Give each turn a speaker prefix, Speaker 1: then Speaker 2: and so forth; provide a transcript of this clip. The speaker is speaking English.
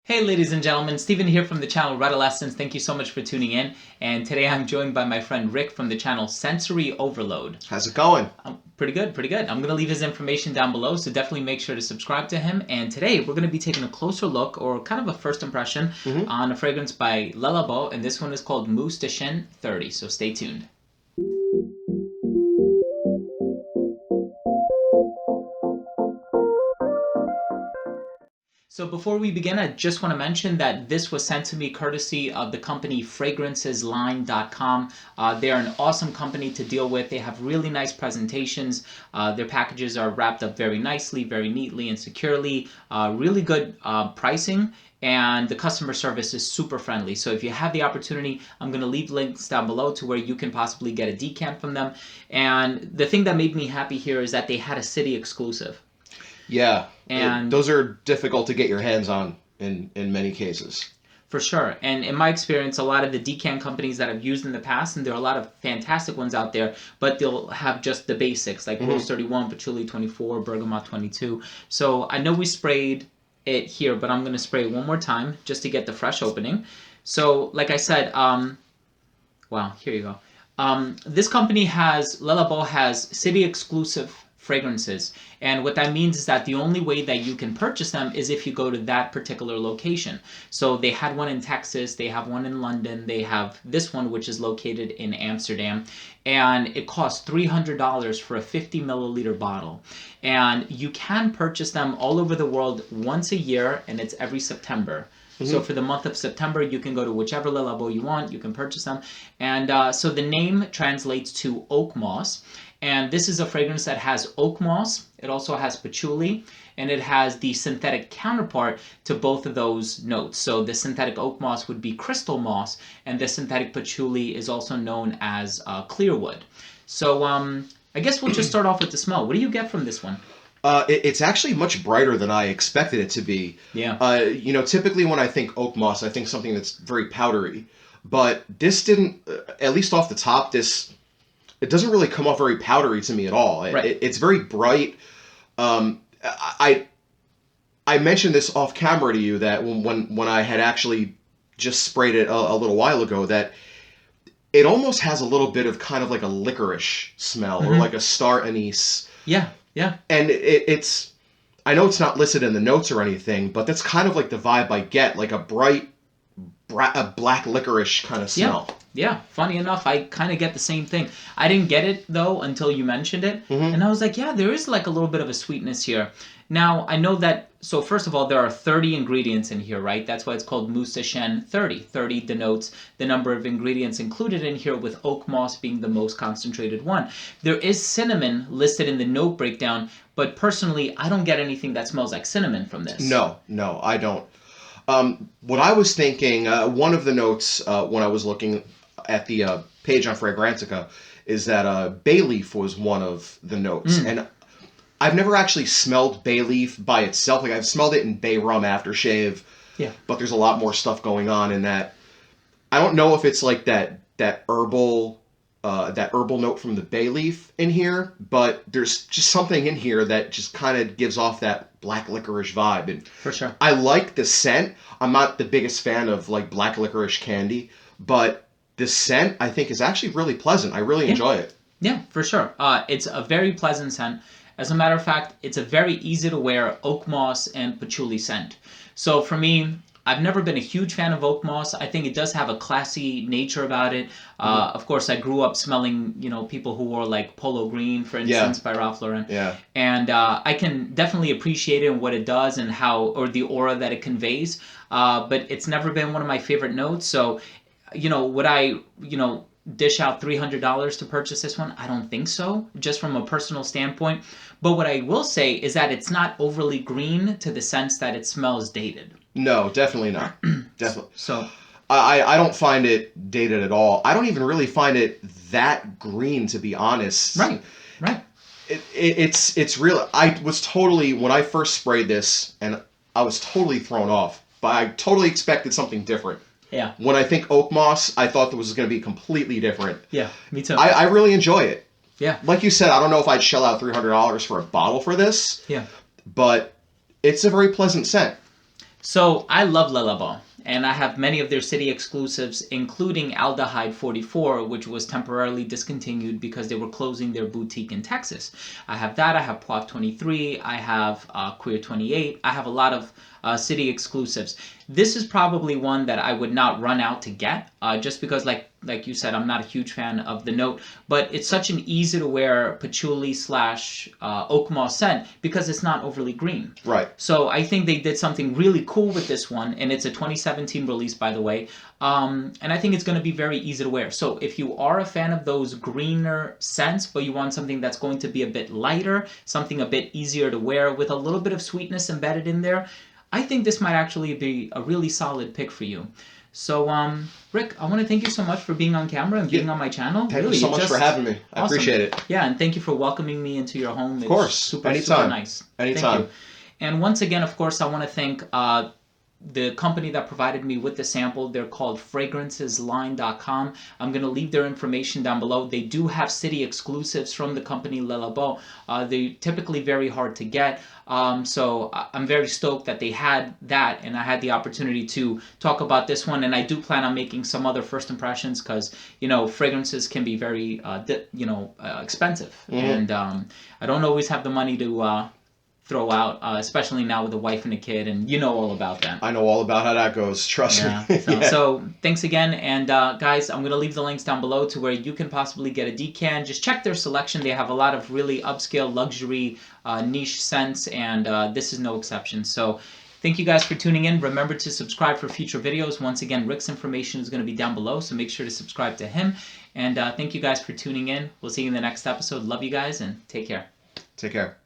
Speaker 1: Hey ladies and gentlemen, Steven here from the channel Red Lessons. Thank you so much for tuning in. And today I'm joined by my friend Rick from the channel Sensory Overload.
Speaker 2: How's it going?
Speaker 1: Pretty good, pretty good. I'm going to leave his information down below, so definitely make sure to subscribe to him. And today we're going to be taking a closer look, or kind of a first impression, on a fragrance by Labo, and this one is called Mousse de Chene 30, so stay tuned. So before we begin, I just want to mention that this was sent to me courtesy of the company FragranceLine.com. They're an awesome company to deal with. They have really nice presentations. Their packages are wrapped up very nicely, very neatly and securely. Really good pricing, and the customer service is super friendly. So if you have the opportunity, I'm going to leave links down below to where you can possibly get a decant from them. And the thing that made me happy here is that they had a city exclusive.
Speaker 2: Yeah,
Speaker 1: and
Speaker 2: those are difficult to get your hands on in many cases.
Speaker 1: For sure. And in my experience, a lot of the decant companies that I've used in the past, and there are a lot of fantastic ones out there, but they'll have just the basics, like Rose 31, Patchouli 24, Bergamot 22. So I know we sprayed it here, but I'm going to spray it one more time just to get the fresh opening. So like I said, wow, here you go. This company Labo has city exclusive fragrances, and what that means is that the only way that you can purchase them is if you go to that particular location. So they had one in Texas, they have one in London, they have this one which is located in Amsterdam, and it costs $300 for a 50 milliliter bottle. And you can purchase them all over the world once a year, and it's every September. So for the month of September, you can go to whichever Labo you want, you can purchase them. And so the name translates to oak moss. And this is a fragrance that has oak moss, it also has patchouli, and it has the synthetic counterpart to both of those notes. So the synthetic oak moss would be crystal moss, and the synthetic patchouli is also known as clearwood. So I guess we'll just start off with the smell. What do you get from this one?
Speaker 2: It's actually much brighter than I expected it to be.
Speaker 1: Yeah.
Speaker 2: You know, typically when I think oak moss, I think something that's very powdery. But this didn't, at least off the top, it doesn't really come off very powdery to me at all.
Speaker 1: Right.
Speaker 2: It's very bright. I mentioned this off camera to you that when I had actually just sprayed it a little while ago, that it almost has a little bit of kind of like a licorice smell, or like a star anise.
Speaker 1: Yeah, yeah.
Speaker 2: And it's, I know it's not listed in the notes or anything, but that's kind of like the vibe I get, like a bright, black licorice kind of smell.
Speaker 1: Yeah. Yeah, funny enough, I kind of get the same thing. I didn't get it, though, until you mentioned it. And I was like, yeah, there is like a little bit of a sweetness here. Now, I know that, so first of all, there are 30 ingredients in here, right? That's why it's called Mousse de Chene 30. 30 denotes the number of ingredients included in here, with oak moss being the most concentrated one. There is cinnamon listed in the note breakdown, but personally, I don't get anything that smells like cinnamon from this.
Speaker 2: No, I don't. What I was thinking, one of the notes when I was looking at the page on Fragrantica, is that bay leaf was one of the notes. And I've never actually smelled bay leaf by itself. Like, I've smelled it in bay rum aftershave. Yeah. But there's a lot more stuff going on in that. I don't know if it's like that herbal note from the bay leaf in here, but there's just something in here that just kind of gives off that black licorice vibe. And
Speaker 1: for sure,
Speaker 2: I like the scent. I'm not the biggest fan of like black licorice candy, but the scent I think is actually really pleasant. I really enjoy it.
Speaker 1: Yeah, for sure. It's a very pleasant scent. As a matter of fact, it's a very easy to wear oak moss and patchouli scent. So for me, I've never been a huge fan of oak moss. I think it does have a classy nature about it. Of course, I grew up smelling, people who wore like polo green, for instance, by Ralph Lauren.
Speaker 2: Yeah.
Speaker 1: And I can definitely appreciate it and what it does and or the aura that it conveys. But it's never been one of my favorite notes. So, would I, dish out $300 to purchase this one? I don't think so, just from a personal standpoint. But what I will say is that it's not overly green to the sense that it smells dated.
Speaker 2: No, definitely not. Definitely. So I don't find it dated at all. I don't even really find it that green, to be honest.
Speaker 1: Right.
Speaker 2: It's real. I was totally, when I first sprayed this, and I was totally thrown off, but I totally expected something different.
Speaker 1: Yeah.
Speaker 2: When I think oak moss, I thought that was going to be completely different.
Speaker 1: Yeah, me too.
Speaker 2: I really enjoy it.
Speaker 1: Yeah.
Speaker 2: Like you said, I don't know if I'd shell out $300 for a bottle for this.
Speaker 1: Yeah.
Speaker 2: But it's a very pleasant scent.
Speaker 1: So I love Le Labo, and I have many of their city exclusives, including Aldehyde 44, which was temporarily discontinued because they were closing their boutique in Texas. I have that. I have Poivre 23. I have Queer 28. I have a lot of city exclusives. This is probably one that I would not run out to get, just because, like you said, I'm not a huge fan of the note, but it's such an easy to wear patchouli slash oak moss scent because it's not overly green.
Speaker 2: Right.
Speaker 1: So I think they did something really cool with this one, and it's a 2017 release, by the way. And I think it's going to be very easy to wear. So if you are a fan of those greener scents, but you want something that's going to be a bit lighter, something a bit easier to wear with a little bit of sweetness embedded in there, I think this might actually be a really solid pick for you. So, Rick, I want to thank you so much for being on camera and being on my channel.
Speaker 2: Thank you so much for having me. I appreciate it.
Speaker 1: Yeah, and thank you for welcoming me into your home.
Speaker 2: Of course.
Speaker 1: Super,
Speaker 2: Anytime.
Speaker 1: super nice.
Speaker 2: Anytime.
Speaker 1: Thank you. And once again, of course, I want to thank the company that provided me with the sample. They're called fragrancesline.com. I'm going to leave their information down below. They do have city exclusives from the company Le Labo. They're typically very hard to get. So I'm very stoked that they had that, and I had the opportunity to talk about this one. And I do plan on making some other first impressions because, fragrances can be very, expensive. And I don't always have the money to throw out, especially now with a wife and a kid, and you know all about that.
Speaker 2: I know all about how that goes, trust me.
Speaker 1: So thanks again, and guys, I'm going to leave the links down below to where you can possibly get a decan. Just check their selection. They have a lot of really upscale luxury niche scents, and this is no exception. So thank you guys for tuning in. Remember to subscribe for future videos. Once again, Rick's information is going to be down below, so make sure to subscribe to him. And thank you guys for tuning in. We'll see you in the next episode. Love you guys, and take care.
Speaker 2: Take care.